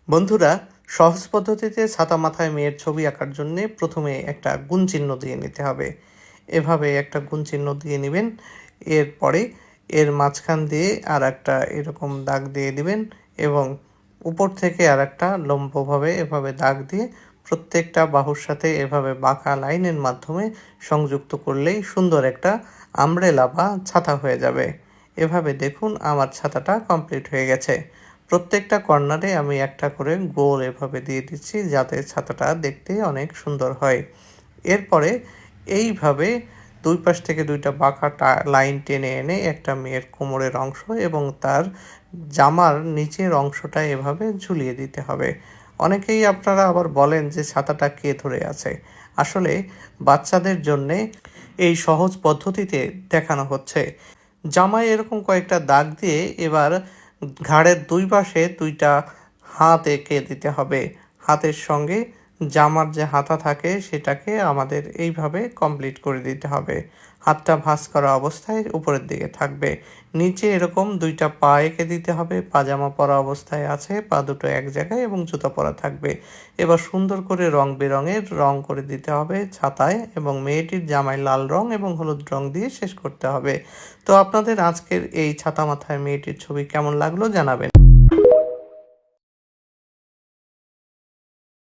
বন্ধুরা, সহজ পদ্ধতিতে ছাতা মাথায় মেয়ের ছবি আঁকার জন্যে প্রথমে একটা গুণ চিহ্ন দিয়ে নিতে হবে। এভাবে একটা গুণ চিহ্ন দিয়ে নিবেন। এরপরে এর মাঝখান দিয়ে আরেকটা এরকম দাগ দিয়ে দিবেন এবং উপর থেকে আরেকটা লম্বভাবে এভাবে দাগ দিয়ে প্রত্যেকটা বাহুর সাথে এভাবে বাঁকা লাইনের মাধ্যমে সংযুক্ত করলেই সুন্দর একটা আমব্রেলা বা ছাতা হয়ে যাবে। এভাবে দেখুন আমার ছাতাটা কমপ্লিট হয়ে গেছে। প্রত্যেকটা কর্নারে আমি একটা করে গোল এভাবে দিয়ে দিচ্ছি যাতে ছাতাটা দেখতে অনেক সুন্দর হয়। এরপরে এইভাবে দুই পাশ থেকে দুইটা বাঁকা লাইন টেনে এনে একটা মেয়ের কোমরের অংশ এবং তার জামার নিচের অংশটা এভাবে ঝুলিয়ে দিতে হবে। অনেকেই আপনারা আবার বলেন যে ছাতাটা কে ধরে আছে। আসলে বাচ্চাদের জন্যে এই সহজ পদ্ধতিতে দেখানো হচ্ছে। জামায় এরকম কয়েকটা দাগ দিয়ে এবার ঘাড়ের দুই পাশে দুইটা হাত এঁকে দিতে হবে। হাতের সঙ্গে জামার যে হাতা থাকে সেটাকে আমাদের এইভাবে কমপ্লিট করে দিতে হবে। হাতটা ভাঁজ করা অবস্থায় উপরের দিকে থাকবে। নিচে এরকম দুইটা পা এঁকে দিতে হবে। পাজামা পরা অবস্থায় আছে, পা দুটো এক জায়গায় এবং জুতা পরা থাকবে। এবার সুন্দর করে রং বেরঙের রং করে দিতে হবে ছাতায় এবং মেয়েটির জামায় লাল রং এবং হলুদ রং দিয়ে শেষ করতে হবে। তো আপনাদের আজকের এই ছাতা মাথায় মেয়েটির ছবি কেমন লাগলো জানাবেন।